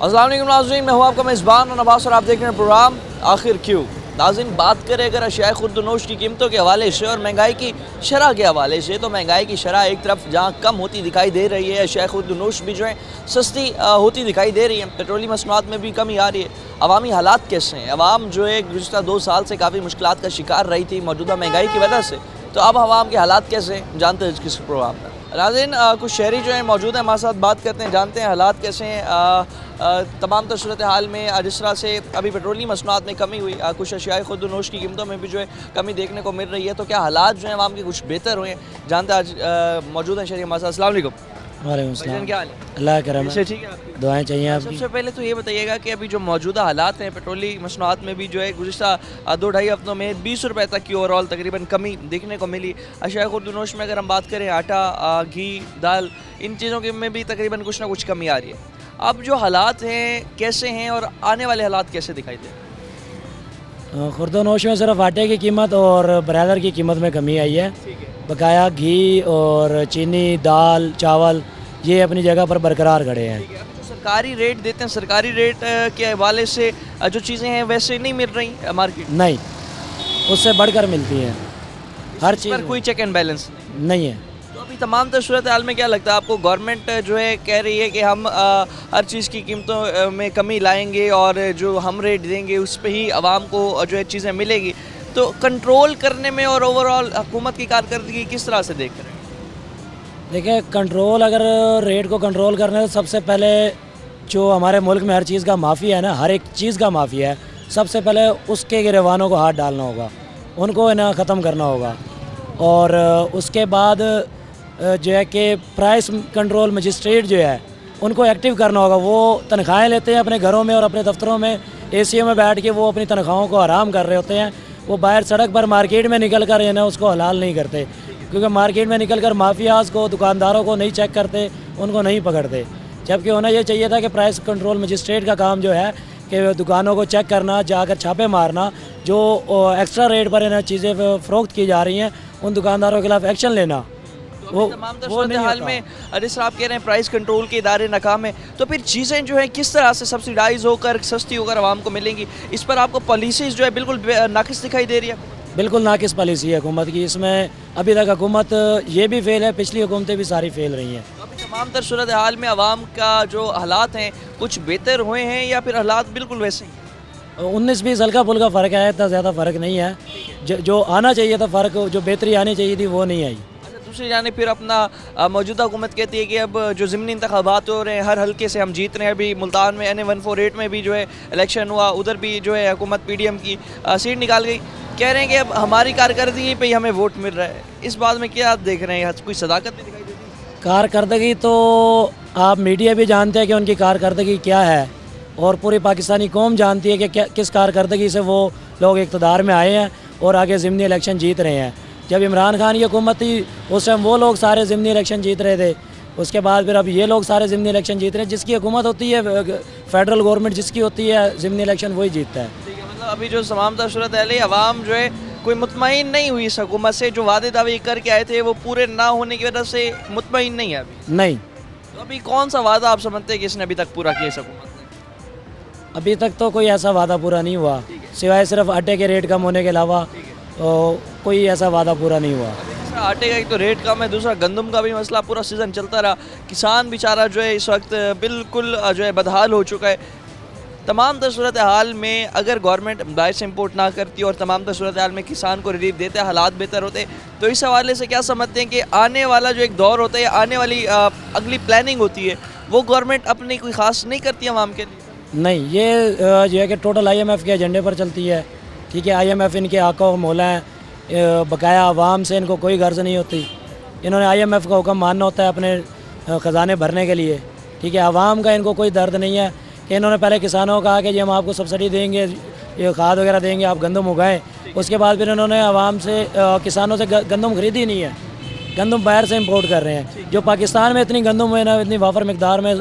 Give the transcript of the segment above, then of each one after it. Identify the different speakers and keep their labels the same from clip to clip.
Speaker 1: अस्सलाम वालेकुम नाज़रीन, मैं हूँ आपका मेज़बान और नवाज़ और आप देख रहे हैं प्रोग्राम आखिर क्यों। नाज़रीन, बात करें अगर अशिया खुर्दनोश की कीमतों के हवाले से और महंगाई की शरह के हवाले से, तो महंगाई की शरह एक तरफ जहाँ कम होती दिखाई दे रही है, अशिया खुर्दनोश भी जो है सस्ती होती दिखाई दे रही है। पेट्रोलियम मसनूआत में भी कमी आ रही है। अवामी हालात कैसे हैं? अवाम जो है गुज़िश्ता 2 साल से काफ़ी मुश्किलात का शिकार रही थी मौजूदा महंगाई की वजह से, तो अब अवाम के हालात कैसे हैं जानते हैं किस प्रोग्राम में। नाज़रीन, कुछ शहरी जो है मौजूद हैं हमारे साथ, बात करते हैं, जानते हैं हालात कैसे हैं। तमाम तर सूरत हाल में जिस तरह से अभी पेट्रोलियम मसनूआत में कमी हुई, कुछ अशिया खुर्दनोश की कीमतों में भी जो है कमी देखने को मिल रही है, तो क्या हालात जो हैं आवाम के कुछ बेहतर हुए हैं, जानते हैं आज मौजूद हैं शहरी हमारे साथ। अस्सलाम वालेकुम।
Speaker 2: वालेकुम सलाम।
Speaker 1: क्या हाल है?
Speaker 2: अल्लाह करम है।
Speaker 1: ठीक है आपकी?
Speaker 2: दुआएं चाहिए आपकी।
Speaker 1: सबसे पहले तो ये बताइएगा कि अभी जो मौजूदा हालात हैं पेट्रोलियम मसनूआत में भी जो है गुज़िश्ता 2-2.5 हफ्तों में 20 रुपये तक की ओवरऑल तकरीबन कमी देखने को मिली। अशिया खुर्दनोश में अगर हम बात करें आटा, घी, दाल, इन चीज़ों के में भी तकरीबन कुछ ना कुछ कमी आ रही है। अब जो हालात हैं कैसे हैं और आने वाले हालात कैसे दिखाई दे रहे हैं?
Speaker 2: खुर्दनोश में सिर्फ आटे की कीमत और ब्रायलर की कीमत में कमी आई है। बकाया घी और चीनी, दाल, चावल ये अपनी जगह पर बरकरार खड़े हैं।
Speaker 1: जो सरकारी रेट देते हैं, सरकारी रेट के हवाले से जो चीज़ें हैं वैसे नहीं मिल रही मार्केट?
Speaker 2: नहीं, उससे बढ़कर मिलती हैं हर चीज़
Speaker 1: पर कोई चेक एंड बैलेंस
Speaker 2: नहीं है।
Speaker 1: तो अभी तमाम तर सूरत हाल में क्या लगता है आपको, गवर्नमेंट जो है कह रही है कि हम हर चीज़ की कीमतों में कमी लाएंगे और जो हम रेट देंगे उस पर ही आवाम को जो है चीज़ें मिलेगी, तो कंट्रोल करने में और ओवरऑल हुकूमत की कारकर्दगी किस तरह से देख रहे हैं?
Speaker 2: देखिए, कंट्रोल, अगर रेट को कंट्रोल करना है तो सबसे पहले जो हमारे मुल्क में हर चीज़ का माफिया है ना, हर एक चीज़ का माफिया है, सबसे पहले उसके गिरवानों को हाथ डालना होगा, उनको ना ख़त्म करना होगा। और उसके बाद जो है कि प्राइस कंट्रोल मजिस्ट्रेट जो है उनको एक्टिव करना होगा। वो तनख्वाहें लेते हैं अपने घरों में और अपने दफ्तरों में एसीओ में बैठ के वो अपनी तनख्वाहों को आराम कर रहे होते हैं। वो बाहर सड़क पर मार्केट में निकल कर ना उसको हलाल नहीं करते, क्योंकि मार्केट में निकल कर माफियाज को, दुकानदारों को नहीं चेक करते, उनको नहीं पकड़ते। जबकि होना ये चाहिए था कि प्राइस कंट्रोल मजिस्ट्रेट का काम जो है कि दुकानों को चेक करना, जाकर छापे मारना, जो एक्स्ट्रा रेट पर इन्हें चीज़ें फ़रोख्त की जा रही हैं उन दुकानदारों के खिलाफ एक्शन लेना।
Speaker 1: तो तमाम सूरत हाल में जिस आप कह रहे हैं प्राइस कंट्रोल के इदारे नाकाम है, तो फिर चीज़ें जो है किस तरह से सब्सिडाइज होकर सस्ती होकर आवाम को मिलेंगी? इस पर आपको पॉलिसीज़ जो है बिल्कुल नाकिस दिखाई दे रही है?
Speaker 2: बिल्कुल नाकिस पॉलिसी है हुकूमत की। इसमें अभी तक हुकूमत ये भी फेल है, पिछली हुकूमतें भी सारी फेल रही हैं।
Speaker 1: अभी तमाम तर सूरत हाल में आवाम का जो हालात हैं कुछ बेहतर हुए हैं या फिर हालात बिल्कुल वैसे ही?
Speaker 2: 19-20 हल्का फुल्का फ़र्क है, इतना ज़्यादा फ़र्क नहीं है। जो आना चाहिए था फ़र्क, जो बेहतरी आनी चाहिए थी वो नहीं आई।
Speaker 1: दूसरी जाने फिर अपना मौजूदा हुकूमत कहती है कि अब जो ज़िमनी इंतखाबात हो रहे हैं हर हल्के से हम जीत रहे हैं। अभी मुल्तान में NA-148 में भी जो है इलेक्शन हुआ, उधर भी जो है हुकूमत PDM की सीट निकाल गई। कह रहे हैं कि अब हमारी कारकर्दगी पे ही हमें वोट मिल रहा है। इस बात में क्या आप देख रहे हैं, कोई सदाकत भी दिखाई देती है?
Speaker 2: कारकर्दगी तो आप मीडिया भी जानते हैं कि उनकी कारकर्दगी क्या है, और पूरी पाकिस्तानी कौम जानती है कि किस कारकर्दगी से वो लोग इक़्तिदार में आए हैं और आगे ज़िमनी इलेक्शन जीत रहे हैं। जब इमरान खान की हुकूमत थी उस टाइम वो लोग सारे ज़िमनी इलेक्शन जीत रहे थे, उसके बाद फिर अब ये लोग सारे ज़िमनी इलेक्शन जीत रहे हैं। जिसकी हुकूमत होती है, फेडरल गवर्नमेंट जिसकी होती है, ज़िमनी इलेक्शन वही जीतता है।
Speaker 1: ठीक है, मतलब अभी जो तमाम तर सूरत है आवाम जो है कोई मुतमईन नहीं हुई इस हुकूमत से, जो वादे दावे करके आए थे वो पूरे ना होने की वजह से मुतमईन नहीं है अभी?
Speaker 2: नहीं।
Speaker 1: तो अभी कौन सा वादा आप समझते हैं कि इसने अभी तक पूरा किया इस हुकूमत ने?
Speaker 2: अभी तक तो कोई ऐसा वादा पूरा नहीं हुआ, सिवाय सिर्फ आटे के रेट कम होने के अलावा कोई ऐसा वादा पूरा नहीं हुआ।
Speaker 1: आटे का एक तो रेट कम है, दूसरा गंदम का भी मसला पूरा सीज़न चलता रहा। किसान बेचारा जो है इस वक्त बिल्कुल जो है बदहाल हो चुका है। तमाम तर सूरत हाल में अगर गवर्नमेंट बाहर से इम्पोर्ट ना करती और तमाम तर सूरत हाल में किसान को रिलीफ देते, हालात बेहतर होते, तो इस हवाले से क्या समझते हैं कि आने वाला जो एक दौर होता है, आने वाली अगली प्लानिंग होती है, वो गवर्नमेंट अपनी कोई ख़ास नहीं करती आवाम के लिए?
Speaker 2: नहीं, ये जो है कि टोटल IMF के एजेंडे पर चलती है। ठीक है, IMF इनके आका व मौला हैं, बकाया आवाम से इनको कोई गर्ज नहीं होती। इन्होंने IMF का हुक्म मानना होता है अपने ख़जाने भरने के लिए। ठीक है, आवाम का इनको कोई दर्द नहीं है कि इन्होंने पहले किसानों को कहा कि जी हम आपको सब्सिडी देंगे, ये खाद वगैरह देंगे, आप गंदम उगाएं। उसके बाद फिर इन्होंने आवाम से, किसानों से गंदम खरीदी नहीं है, गंदम बाहर से इंपोर्ट कर रहे हैं। जो पाकिस्तान में इतनी गंदम है ना, इतनी वाफर मिकदार में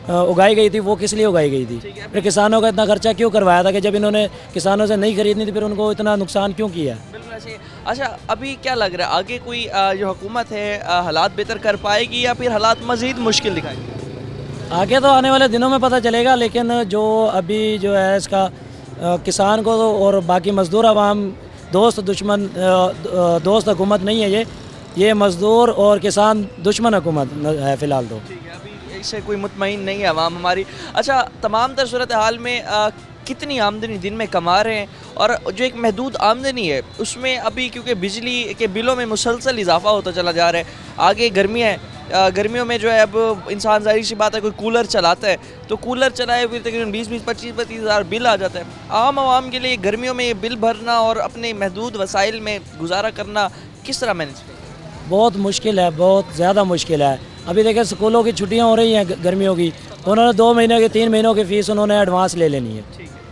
Speaker 2: उगाई गई थी, वो किस लिए उगाई गई थी? फिर किसानों का इतना खर्चा क्यों करवाया था कि जब इन्होंने किसानों से नहीं खरीदनी थी फिर उनको इतना नुकसान क्यों किया?
Speaker 1: बिल्कुल ऐसे। अच्छा, अभी क्या लग रहा है आगे कोई जो हुकूमत है हालात बेहतर कर पाएगी या फिर हालात मज़ीद मुश्किल दिखाएगी?
Speaker 2: आगे तो आने वाले दिनों में पता चलेगा, लेकिन जो अभी जो है इसका किसान को और बाकी मज़दूर आवाम दोस्त दुश्मन दोस्त हुकूमत नहीं है, ये मज़दूर और किसान दुश्मन हुकूमत है फ़िलहाल तो।
Speaker 1: ठीक है, अभी इससे कोई मुतमईन नहीं है आवाम हमारी। अच्छा, तमाम तर सूरत हाल में कितनी आमदनी दिन में कमा रहे हैं, और जो एक महदूद आमदनी है उसमें अभी क्योंकि बिजली के बिलों में मुसलसल इजाफा होता चला जा रहा है, आगे गर्मियाँ हैं, गर्मियों में जो है अब इंसान ज़ाहिर सी बात है कोई कूलर चलाता है तो कूलर चलाए फिर तकरीबन 20-20, 25-25 हज़ार बिल आ जाता है। आम आवाम के लिए गर्मियों में ये बिल भरना और अपने महदूद वसाइल में गुजारा करना किस तरह मैनेज करें?
Speaker 2: बहुत मुश्किल है, बहुत ज़्यादा मुश्किल है। अभी देखिए स्कूलों की छुट्टियां हो रही हैं गर्मियों की, उन्होंने 2 महीने की 3 महीनों की फ़ीस उन्होंने एडवांस ले लेनी है,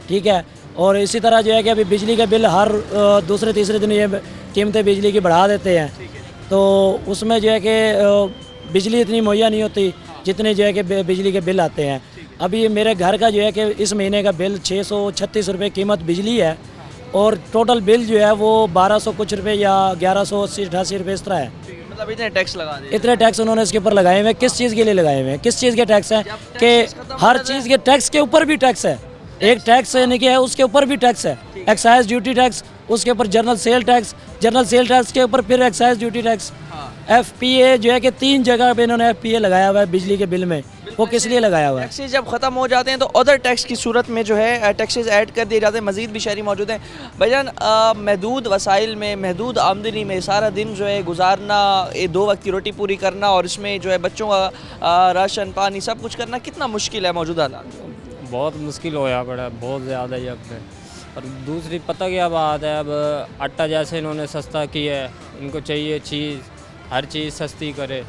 Speaker 2: ठीक है। और इसी तरह जो है कि अभी बिजली का बिल हर दूसरे तीसरे दिन ये कीमतें बिजली की बढ़ा देते हैं, तो उसमें जो है कि बिजली इतनी मुहैया नहीं होती जितने जो है कि बिजली के बिल आते हैं। अभी मेरे घर का जो है कि इस महीने का बिल 636 रुपये कीमत बिजली है, और टोटल बिल जो है वो 1200 कुछ रुपये या 1180-88 रुपये इस तरह है।
Speaker 1: मतलब इतने टैक्स लगा दिए,
Speaker 2: इतने टैक्स उन्होंने इसके ऊपर लगाए हुए हैं। किस चीज़ के लिए लगाए हुए हैं, किस चीज़ के टैक्स हैं कि हर चीज़ के टैक्स के ऊपर भी टैक्स है। एक टैक्स यानी कि है उसके ऊपर भी टैक्स है, एक्साइज ड्यूटी टैक्स, उसके ऊपर जनरल सेल टैक्स के ऊपर फिर एक्साइज ड्यूटी टैक्स, FPA जो है कि 3 जगह पे इन्होंने FPA लगाया हुआ है बिजली के बिल में। वो किस लिए लगाया हुआ है?
Speaker 1: टैक्सेस जब ख़त्म हो जाते हैं तो अदर टैक्स की सूरत में जो है टैक्सेस ऐड कर दिए जाते हैं। मज़ीद भी शहरी मौजूद हैं। भाईजान, महदूद वसाइल में, महदूद आमदनी में सारा दिन जो है गुजारना, 2 वक्त की रोटी पूरी करना और इसमें जो है बच्चों का राशन पानी सब कुछ करना कितना मुश्किल है मौजूदा हालात?
Speaker 3: बहुत मुश्किल होया पड़ा, बहुत ज़्यादा ही अब पे। और दूसरी पता क्या बात है, अब आटा जैसे इन्होंने सस्ता किया है, इनको चाहिए चीज़, हर चीज़ सस्ती करे,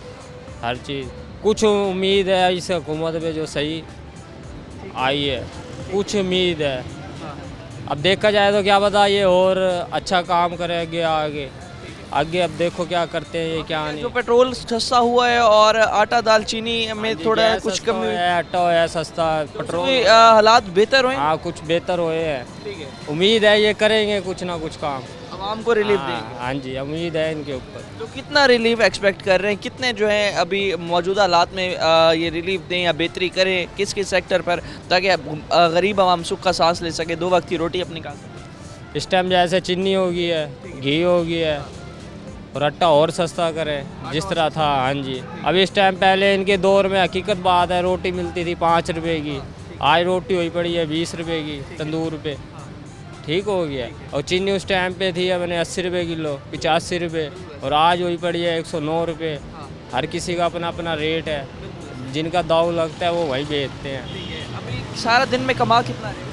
Speaker 3: हर चीज़। कुछ उम्मीद है इस हुकूमत पे जो सही आई है, कुछ उम्मीद है। अब देखा जाए तो क्या पता ये और अच्छा काम करेंगे आगे आगे। अब देखो क्या करते हैं ये, क्या नहीं।
Speaker 1: जो पेट्रोल सस्ता हुआ है और आटा दाल चीनी में थोड़ा
Speaker 3: गैस
Speaker 1: कुछ
Speaker 3: सस्ता
Speaker 1: कमी हुई
Speaker 3: है, आटा है सस्ता, पेट्रोल
Speaker 1: कोई, हालात बेहतर हुए?
Speaker 3: हाँ कुछ बेहतर हुए हैं।
Speaker 1: ठीक है,
Speaker 3: उम्मीद है ये करेंगे कुछ ना कुछ काम,
Speaker 1: आवाम को रिलीफ देंगे।
Speaker 3: हाँ जी, उम्मीद है इनके ऊपर।
Speaker 1: तो कितना रिलीफ एक्सपेक्ट कर रहे हैं, कितने जो है अभी मौजूदा हालात में ये रिलीफ दें या बेहतरी करें किस किस सेक्टर पर, ताकि गरीब आवाम सुख का सांस ले सके, 2 वक्त की रोटी अपनी खा सके?
Speaker 3: इस टाइम जैसे चीनी हो गई है, घी हो गया है, और आटा और सस्ता करे जिस तरह था। हाँ जी, अब इस टाइम पहले इनके दौर में हकीकत बात है रोटी मिलती थी 5 रुपए की, आज रोटी हुई पड़ी है 20 रुपए की तंदूर पे, ठीक हो गया। और चीनी उस टाइम पे थी अपने 80 रुपये किलो, 85 रुपये, और आज हुई पड़ी है 109 रुपये। हर किसी का अपना अपना रेट है, जिनका दाव लगता है वो वही बेचते हैं।
Speaker 1: अभी सारा दिन में कमा कितना है?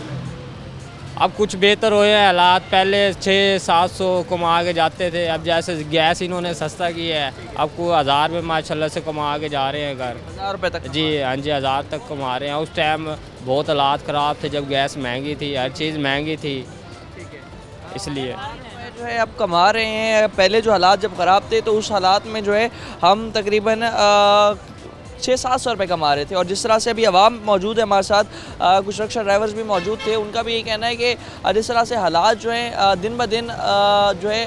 Speaker 3: अब कुछ बेहतर हुए हैं हालात, पहले 600-700 कमा के जाते थे, अब जैसे गैस इन्होंने सस्ता किया है, अब को 1000 में माशाल्लाह से कमा के जा रहे हैं घर।
Speaker 1: 1000 रुपये तक?
Speaker 3: जी हाँ जी, 1000 तक कमा रहे हैं। उस टाइम बहुत हालात ख़राब थे जब गैस महंगी थी, हर चीज़ महंगी थी, इसलिए
Speaker 1: जो है अब कमा रहे हैं। पहले जो हालात जब ख़राब थे तो उस हालात में जो है हम तकरीबन 600-700 रुपये कमा रहे थे। और जिस तरह से अभी आवाम मौजूद है हमारे साथ, कुछ रक्षा ड्राइवर्स भी मौजूद थे, उनका भी यही कहना है कि जिस तरह से हालात जो हैं दिन ब दिन जो है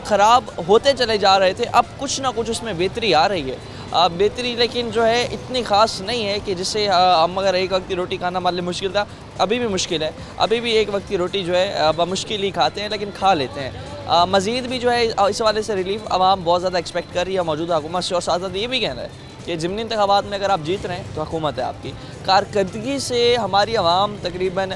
Speaker 1: ख़राब होते चले जा रहे थे, अब कुछ ना कुछ उसमें बेहतरी आ रही है। बेहतरी लेकिन जो है इतनी ख़ास नहीं है कि जिससे हम अगर एक वक्त की रोटी खाना मान लें मुश्किल था, अभी भी मुश्किल है, अभी भी एक वक्त की रोटी जो है बमुश्किल ही खाते हैं लेकिन खा लेते हैं। मज़ीद भी जो है इस वाले से रिलीफ आवाम बहुत ज़्यादा एक्सपेक्ट कर रही है मौजूदा हुकूमत से। और साथ साथ ये भी कहना है कि ज़िमनी इंतखाबात में अगर आप जीत रहे हैं तो हुकूमत है आपकी। कारकर्दगी से हमारी आवाम तकरीबन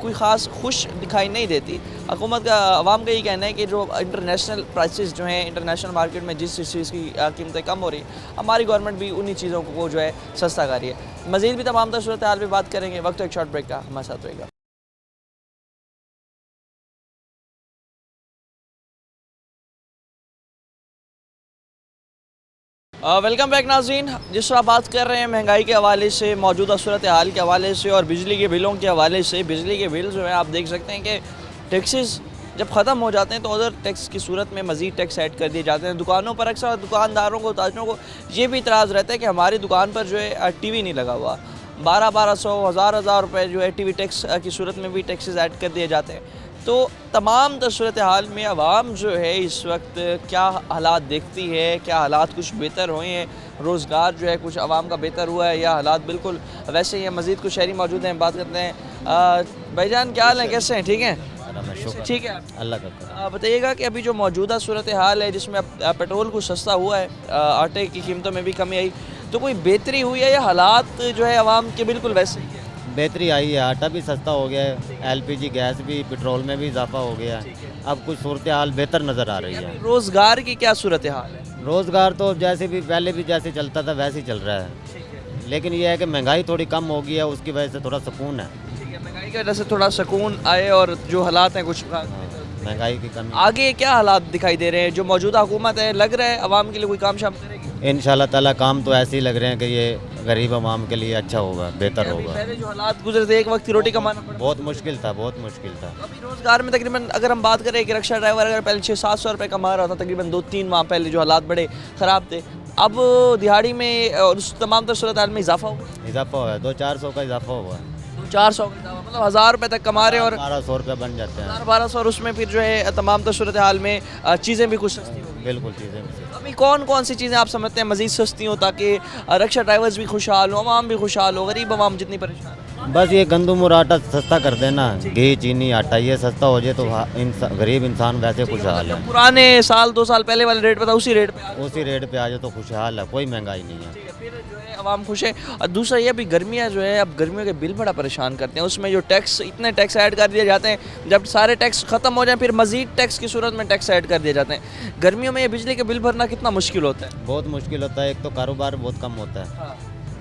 Speaker 1: कोई ख़ास खुश दिखाई नहीं देती। हुकूमत का आवाम का ये कहना है कि जो इंटरनेशनल प्राइसेस जो हैं, इंटरनेशनल मार्केट में जिस चीज़ की कीमतें कम हो रही, हमारी गवर्नमेंट भी उन्हीं चीज़ों को जो है सस्ता कर रही है। मज़ीद भी तमाम तर सूरत हाल पर बात करेंगे, वक्त एक शॉर्ट ब्रेक का, हमारे साथ रहेगा। वेलकम बैक नाज़रीन। जिस तरह बात कर रहे हैं महंगाई के हवाले से, मौजूदा सूरत हाल के हवाले से और बिजली के बिलों के हवाले से, बिजली के बिल जो है आप देख सकते हैं कि टैक्सेस जब ख़त्म हो जाते हैं तो अदर टैक्स की सूरत में मज़ीद टैक्स ऐड कर दिए जाते हैं। दुकानों पर अक्सर दुकानदारों को, ताजरों को ये भी इतराज़ रहता है कि हमारी दुकान पर जो है TV नहीं लगा हुआ। 1200 हज़ार रुपये जो है TV टैक्स की सूरत में भी टैक्सेस ऐड कर दिए जाते हैं। तो तमाम सूरत हाल में आवाम जो है इस वक्त क्या हालात देखती है, क्या हालात कुछ बेहतर हुए हैं रोज़गार जो है कुछ आवाम का बेहतर हुआ है या हालात बिल्कुल वैसे ही हैं। मज़ीद कुछ शहरी मौजूद हैं, बात करते हैं। भाईजान क्या हाल है, कैसे हैं, ठीक हैं? ठीक है।
Speaker 4: अल्लाह का
Speaker 1: बताइएगा कि अभी जो मौजूदा सूरत हाल है जिसमें अब पेट्रोल कुछ सस्ता हुआ है, आटे की कीमतों में भी कमी आई, तो कोई बेहतरी हुई है या हालात जो है आवाम के बिल्कुल वैसे ही है?
Speaker 4: बेहतरी आई है, आटा भी सस्ता हो गया है, एलपीजी गैस भी, पेट्रोल में भी इजाफा हो गया है। अब कुछ सूरत हाल बेहतर नज़र आ रही है।
Speaker 1: रोज़गार की क्या सूरत हाल है?
Speaker 4: रोज़गार तो जैसे भी पहले भी जैसे चलता था वैसे ही चल रहा है, लेकिन यह है कि महंगाई थोड़ी कम हो गई है, उसकी वजह से थोड़ा सुकून है।
Speaker 1: महंगाई की वजह से थोड़ा सुकून आए और जो हालात हैं कुछ
Speaker 4: महंगाई की कमी।
Speaker 1: आगे क्या हालात दिखाई दे रहे हैं? जो मौजूदा हुकूमत है, लग रहा है आवाम के लिए कोई काम शाम करेगी?
Speaker 4: इंशाल्लाह ताला काम तो ऐसे ही लग रहे हैं कि ये गरीब आवाम के लिए अच्छा होगा, बेहतर होगा।
Speaker 1: पहले जो हालात गुजरे थे, एक वक्त की रोटी कमाना पड़ा,
Speaker 4: बहुत मुश्किल था, बहुत मुश्किल था।
Speaker 1: अभी रोज़गार में तकरीबन अगर हम बात करें कि रिक्शा ड्राइवर अगर पहले 600-700 रुपये कमा रहा था, तकरीबन 2-3 माह पहले जो हालात बड़े ख़राब थे, अब दिहाड़ी में और उस तमाम तर सूरत हाल में इजाफा हुआ,
Speaker 4: इजाफा हुआ है, 200-400 का इजाफा हुआ है।
Speaker 1: 400 का इजाफा, मतलब 1000 रुपये तक कमा रहे हैं और
Speaker 4: 1200 रुपये बन जाते हैं।
Speaker 1: 1200 और उसमें फिर जो है तमाम तर सूरत हाल में चीज़ें भी कुछ सस्ती हो गई।
Speaker 4: बिल्कुल चीज़ें भी।
Speaker 1: अभी कौन कौन सी चीज़ें आप समझते हैं मज़ीद सस्ती हों ताकि रिक्शा ड्राइवर्स भी खुशहाल हो, आवाम भी खुशहाल हो, गरीब आवाम जितनी परेशान है?
Speaker 4: बस ये गंदम और आटा सस्ता कर देना, घी चीनी आटा ये सस्ता हो जाए तो गरीब इंसान वैसे खुशहाल है।
Speaker 1: पुराने साल 2 साल पहले वाले रेट पे था, उसी रेट पे
Speaker 4: उसी रेट पे आ जाए तो खुशहाल है, कोई महंगाई नहीं है।
Speaker 1: फिर जो है आवाम खुश है। और दूसरा ये अभी गर्मियाँ जो है, अब गर्मियों के बिल बड़ा परेशान करते हैं, उसमें जो टैक्स, इतने टैक्स ऐड कर दिए जाते हैं, जब सारे टैक्स ख़त्म हो जाए फिर मज़ीद टैक्स की सूरत में टैक्स ऐड कर दिए जाते हैं। गर्मियों में ये बिजली के बिल भरना कितना मुश्किल होता है?
Speaker 4: बहुत मुश्किल होता है, एक तो कारोबार बहुत कम होता है
Speaker 1: हाँ।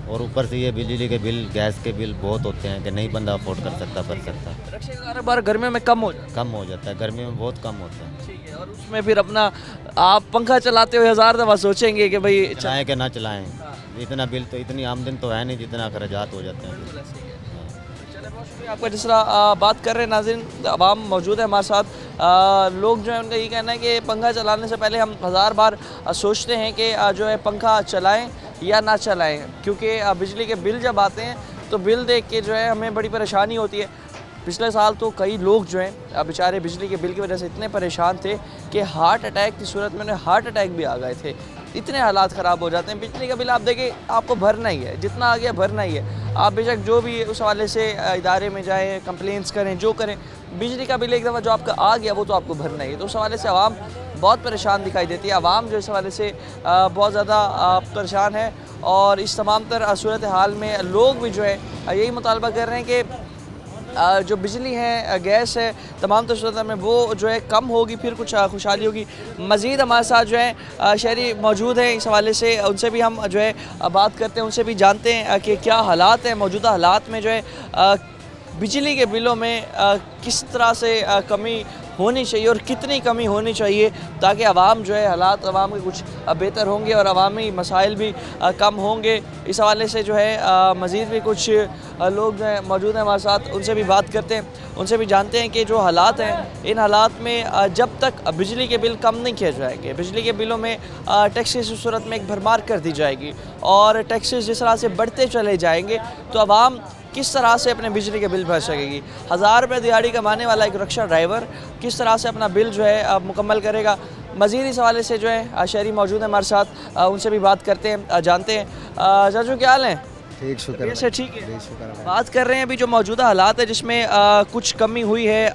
Speaker 4: और ऊपर से ये बिजली के बिल, गैस के बिल बहुत होते हैं कि नहीं बंदा अफोर्ड कर सकता, कर सकता।
Speaker 1: रिक्शे का कारोबार गर्मियों में कम हो जाता
Speaker 4: कम हो जाता है, गर्मी में बहुत कम होता है।
Speaker 1: है, ठीक है। और उसमें फिर अपना आप पंखा चलाते हुए 1000 दफ़ा सोचेंगे कि भाई
Speaker 4: चलाएं कि ना चलाएं, इतना बिल तो, इतनी आमदन तो है नहीं जितना अखराजात हो जाते हैं।
Speaker 1: चले, बहुत शुक्रिया आपका। जिस तरह बात कर रहे हैं नाज़रीन, आवाम मौजूद है हमारे साथ, लोग जो है उनका ये कहना है कि पंखा चलाने से पहले हम 1000 बार सोचते हैं कि जो है पंखा चलाएं या ना चलाएं, क्योंकि बिजली के बिल जब आते हैं तो बिल देख के जो है हमें बड़ी परेशानी होती है। पिछले साल तो कई लोग जो हैं बेचारे बिजली के बिल की वजह से इतने परेशान थे कि हार्ट अटैक की सूरत में उन्हें हार्ट अटैक भी आ गए थे। इतने हालात ख़राब हो जाते हैं। बिजली का बिल आप देखें, आपको भरना ही है, जितना आ गया भरना ही है। आप बेशक जो भी उस हवाले से इदारे में जाएँ, कंप्लेंट्स करें, जो करें, बिजली का बिल एक दफ़ा जो आपका आ गया वो तो आपको भरना ही है। तो उस हवाले से आवाम बहुत परेशान दिखाई देती है। आवाम जो इस हवाले से बहुत ज़्यादा परेशान है और इस तमाम तर सूरत हाल में लोग भी जो है यही मुतालबा कर रहे हैं कि जो बिजली है, गैस है, तमाम तर सूरत में वो जो है कम होगी, फिर कुछ खुशहाली होगी। मज़ीद हमारे साथ जो है शहरी मौजूद हैं, इस हवाले से उनसे भी हम जो है बात करते हैं, उनसे भी जानते हैं कि क्या हालात हैं, मौजूदा हालात में जो है बिजली के बिलों में किस तरह से कमी होनी चाहिए और कितनी कमी होनी चाहिए ताकि आवाम जो है हालात आवाम के कुछ बेहतर होंगे और अवामी मसाइल भी कम होंगे। इस हवाले से जो है मज़ीद भी कुछ लोग जो है मौजूद हैं हमारे साथ, उनसे भी बात करते हैं, उनसे भी जानते हैं कि जो हालात हैं, इन हालात में जब तक बिजली के बिल कम नहीं किए जाएंगे, बिजली के बिलों में टैक्सेस की सूरत में एक भरमार कर दी जाएगी और टैक्सेस जिस तरह से बढ़ते चले जाएंगे तो आवाम किस तरह से अपने बिजली के बिल भर सकेगी। 1000 रुपये दिहाड़ी कमाने वाला एक रिक्शा ड्राइवर किस तरह से अपना बिल जो है मुकम्मल करेगा। मज़ीद इस हवाले से जो है शहरी मौजूद है हमारे साथ, उनसे भी बात करते हैं, जानते हैं। चाचू क्या हाल है?
Speaker 5: ठीक, शुक्र
Speaker 1: से ठीक है।
Speaker 5: शुक्र है।
Speaker 1: बात कर रहे हैं अभी जो मौजूदा हालात है जिसमें कुछ कमी हुई है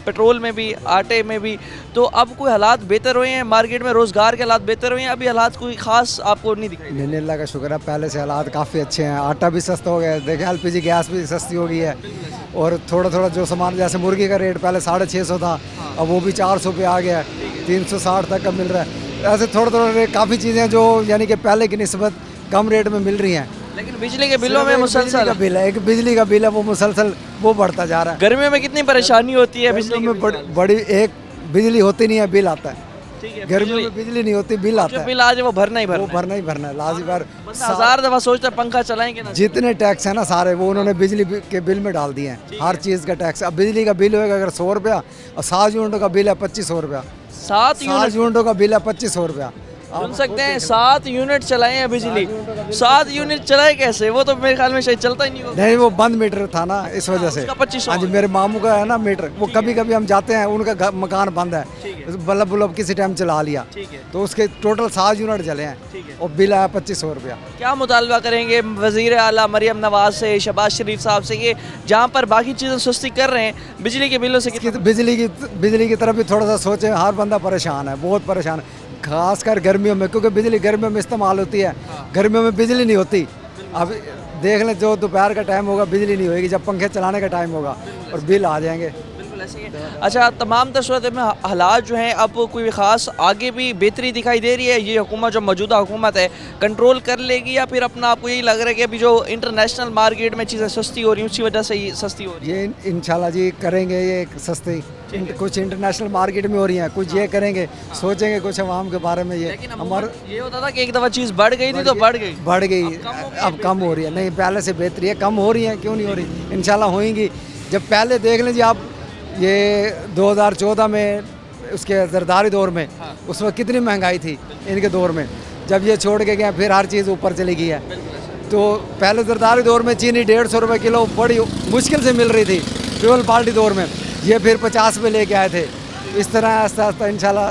Speaker 1: पेट्रोल में भी, आटे में भी, तो अब कोई हालात बेहतर हुए हैं मार्केट में, रोज़गार के हालात बेहतर हुए हैं, अभी हालात कोई ख़ास आपको नहीं दिखाई?
Speaker 5: नहीं, अल्लाह का शुक्र है, पहले से हालात काफ़ी अच्छे हैं। आटा भी सस्ता हो गया है, देखिए एलपीजी गैस भी सस्ती हो गई है और थोड़ा थोड़ा जो सामान, जैसे मुर्गी का रेट पहले 650 था, अब वो भी 400 पे आ गया है, 360 तक का मिल रहा है। ऐसे थोड़ा थोड़ा रेट, काफ़ी चीज़ें जो यानी कि पहले की निस्बत कम रेट में मिल रही हैं।
Speaker 1: लेकिन बिजली के बिलों में मुसलसल
Speaker 5: बिल है, एक बिजली का बिल है, वो मुसलसल वो बढ़ता जा रहा है।
Speaker 1: गर्मियों में कितनी परेशानी होती है बिजली
Speaker 5: में बड़ी एक बिजली होती नहीं है, बिल आता है।
Speaker 1: ठीक है,
Speaker 5: गर्मियों में बिजली नहीं होती, बिल आता है।
Speaker 1: बिल आ जाए वो भरना ही
Speaker 5: वो
Speaker 1: भरना
Speaker 5: भरना ही भरना है, लाजिम।
Speaker 1: 1000 दफ़ा सोचते हैं पंखा चलाएंगे ना,
Speaker 5: जितने टैक्स है ना सारे वो उन्होंने बिजली के बिल में डाल दिए हैं, हर चीज़ का टैक्स। अब बिजली का बिल होगा अगर 100 रुपया और 7 यूनिटों का बिल है 2500 रुपया,
Speaker 1: 7
Speaker 5: यूनिटों का बिल है 2500 रुपया।
Speaker 1: सुन सकते हैं 7 यूनिट चलाए हैं बिजली। 7 यूनिट चलाए कैसे? वो तो मेरे ख्याल में शायद चलता ही नहीं होगा।
Speaker 5: नहीं, वो बंद मीटर था ना, इस वजह से।
Speaker 1: उसका 2500
Speaker 5: हाँ जी, मेरे मामू का है ना मीटर, वो कभी कभी हम जाते हैं, उनका मकान बंद है, बल्ब बुलब किसी टाइम चला लिया, तो उसके टोटल 7 यूनिट जले हैं और बिल आया 2500 रुपया।
Speaker 1: क्या मुतालबा करेंगे वज़ीर आला मरियम नवाज से, शहबाज शरीफ साहब से, ये जहाँ पर बाकी चीज़ें सस्ती कर रहे हैं, बिजली के बिलों से
Speaker 5: बिजली की तरफ भी थोड़ा सा सोचें। हर बंदा परेशान है, बहुत परेशान है, खासकर गर्मियों में, क्योंकि बिजली गर्मियों में इस्तेमाल होती है, गर्मियों में बिजली नहीं होती। अब देख लें, जो दोपहर का टाइम होगा बिजली नहीं होगी, जब पंखे चलाने का टाइम होगा और बिल आ जाएंगे।
Speaker 1: बिल्कुल ऐसे ही है। अच्छा, तमाम सूरत में हालात जो हैं, अब कोई ख़ास आगे भी बेहतरी दिखाई दे रही है? ये हुकूमत, जो मौजूदा हुकूमत है, कंट्रोल कर लेगी, या फिर अपना आपको यही लग रहा है कि अभी जो इंटरनेशनल मार्केट में चीज़ें सस्ती हो रही हैं उसी वजह से ये सस्ती हो रही है?
Speaker 5: ये इंशाल्लाह जी करेंगे, ये सस्ती कुछ इंटरनेशनल मार्केट में हो रही हैं, कुछ ये करेंगे, सोचेंगे कुछ अवाम के बारे में। ये हमारा
Speaker 1: ये होता था कि एक दफ़ा चीज़ बढ़ गई थी तो बढ़ गई,
Speaker 5: अब कम हो रही है। नहीं, पहले से बेहतरी है, कम हो रही है, क्यों नहीं हो रही, इंशाल्लाह होएंगी। जब पहले देख लीजिए आप, ये 2014 में उसके जरदारी दौर में, उस वक्त कितनी महंगाई थी इनके दौर में, जब ये छोड़ के गए फिर हर चीज़ ऊपर चली गई है। तो पहले जरदारी दौर में चीनी 150 रुपये किलो बड़ी मुश्किल से मिल रही थी, ट्वेल पार्टी दौर में, ये फिर 50 पे लेके आए थे। इस तरह आस्ता आस्ता इंशाल्लाह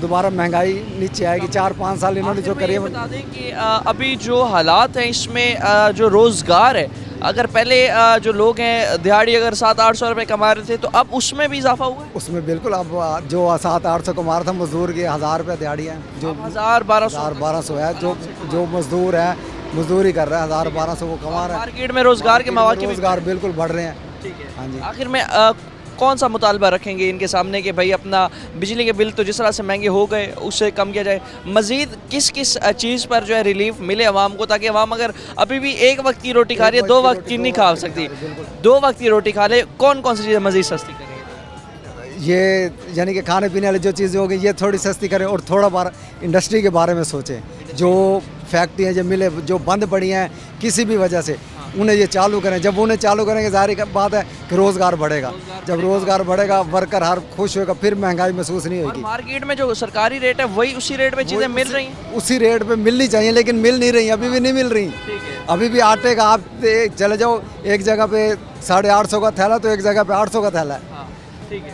Speaker 5: दोबारा महंगाई नीचे आएगी। 4-5 साल इन्होंने जो करी है।
Speaker 1: बता दें कि अभी जो हालात हैं इसमें जो रोज़गार है, अगर पहले जो लोग हैं दिहाड़ी अगर 700-800 रुपये कमा रहे थे, तो अब उसमें भी इजाफा हुआ है?
Speaker 5: उसमें बिल्कुल, अब जो 700-800 कमा रहा था मजदूर के 1000 रुपये दिहाड़ी है, जो 1000-1200 है, जो मजदूर है मजदूरी कर रहा है, 1000-1200 वो कमा रहा है।
Speaker 1: मार्केट में रोज़गार के मौके
Speaker 5: रोज़गार बिल्कुल बढ़ रहे हैं।
Speaker 1: ठीक है।
Speaker 5: हाँ जी।
Speaker 1: आखिर में कौन सा मुतालबा रखेंगे इनके सामने कि भाई अपना बिजली के बिल तो जिस तरह से महंगे हो गए उससे कम किया जाए, मज़ीद किस किस चीज़ पर जो है रिलीफ मिले आवाम को, ताकि आवाम अगर अभी भी एक वक्त की रोटी खा रही है, 2 वक्त की नहीं खा सकती, 2 वक्त की रोटी खा ले, कौन कौन सी चीज़ें मज़ीद सस्ती करेंगे?
Speaker 5: ये यानी कि खाने पीने वाली जो चीज़ें हो गई ये थोड़ी सस्ती करें, और थोड़ा बार इंडस्ट्री के बारे में सोचें। जो फैक्ट्रियाँ जो मिले, जो बंद पड़ी हैं किसी भी वजह से, उन्हें ये चालू करें। जब उन्हें चालू करेंगे जाहिर बात है कि रोज़गार बढ़ेगा। जब रोज़गार बढ़ेगा, वर्कर हर खुश होगा, फिर महंगाई महसूस नहीं होगी।
Speaker 1: मार्केट में जो सरकारी रेट है वही उसी रेट पे चीज़ें मिल रही हैं?
Speaker 5: उसी रेट पे मिलनी चाहिए, लेकिन मिल नहीं रही, अभी भी नहीं मिल रही। अभी भी आटे का आप चले जाओ, एक जगह पे 850 का थैला तो एक जगह पे 800 का थैला है।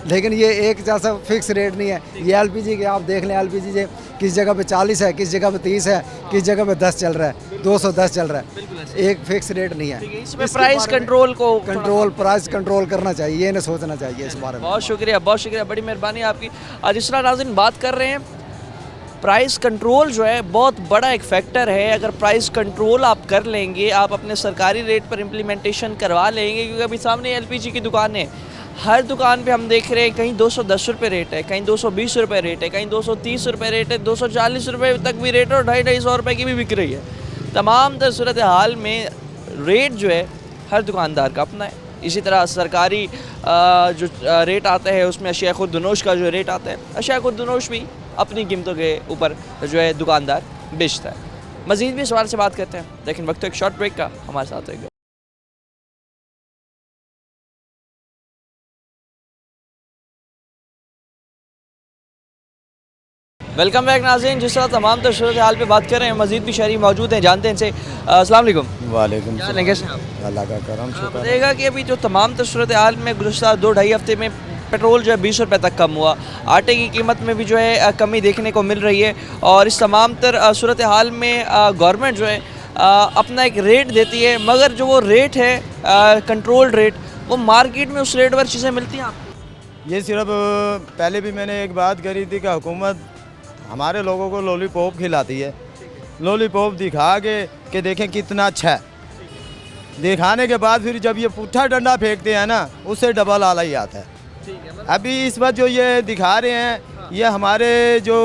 Speaker 5: लेकिन ये एक जैसा फिक्स रेट नहीं है। ये एलपीजी के आप देख लें, एलपीजी से किस जगह पे 40 है, किस जगह पे 30 है, किस जगह पे 10 चल रहा है, 210 चल रहा है, एक फिक्स रेट नहीं है।
Speaker 1: इसमें प्राइस कंट्रोल को
Speaker 5: प्राइस कंट्रोल करना चाहिए, ये नहीं सोचना चाहिए इस बारे में।
Speaker 1: बहुत शुक्रिया, बड़ी मेहरबानी आपकी। आज इस तरह नाज़रीन बात कर रहे हैं, प्राइस कंट्रोल जो है बहुत बड़ा एक फैक्टर है। अगर प्राइस कंट्रोल आप कर लेंगे, आप अपने सरकारी रेट पर इम्प्लीमेंटेशन करवा लेंगे, क्योंकि अभी सामने एलपीजी की दुकानें, हर दुकान पे हम देख रहे हैं कहीं 210 रुपये रेट है, कहीं 220 रुपये रेट है, कहीं 230 रुपये रेट है, 240 रुपये तक भी रेट है, और 250-250 रुपये की भी बिक रही है। तमाम सूरत हाल में रेट जो है हर दुकानदार का अपना है। इसी तरह सरकारी जो रेट आता है उसमें अशिया खुर्दनोश का जो रेट आता है, अशिया खुर्दनोश भी अपनी कीमतों के ऊपर जो है दुकानदार बेचता है। मज़ीद भी सवाल से बात करते हैं, लेकिन वक्त एक शॉर्ट ब्रेक का, हमारे साथ रहेगा। वेलकम बैक नाज़रीन। जिस तरह तमाम सूरत हाल पे बात कर रहे हैं, मज़ीद भी शहरी मौजूद हैं, जानते हैं इनसे। अस्सलाम वालेकुम।
Speaker 6: वालेकुम
Speaker 1: क्या हाल है, कैसे हैं आप?
Speaker 6: अल्लाह का करम शुक्र।
Speaker 1: बताइएगा कि अभी जो तमाम सूरत हाल में गुज़श्ता 2-2.5 हफ्ते में पेट्रोल जो है 20 रुपये तक कम हुआ, आटे की कीमत में भी जो है कमी देखने को मिल रही है, और इस तमाम सूरत हाल में गवर्नमेंट जो है अपना एक रेट देती है, मगर जो वो रेट है कंट्रोल रेट, वो मार्केट में उस रेट पर चीज़ें मिलती हैं आपको?
Speaker 6: ये सिर्फ पहले भी मैंने एक बात करी थी कि हुकूमत हमारे लोगों को लॉलीपॉप खिलाती है, लॉलीपॉप दिखा के कि देखें कितना अच्छा है, दिखाने के बाद फिर जब ये पुट्ठा डंडा फेंकते हैं ना, उससे डबल आला ही आता है। अभी इस वक्त जो ये दिखा रहे हैं, ये हमारे जो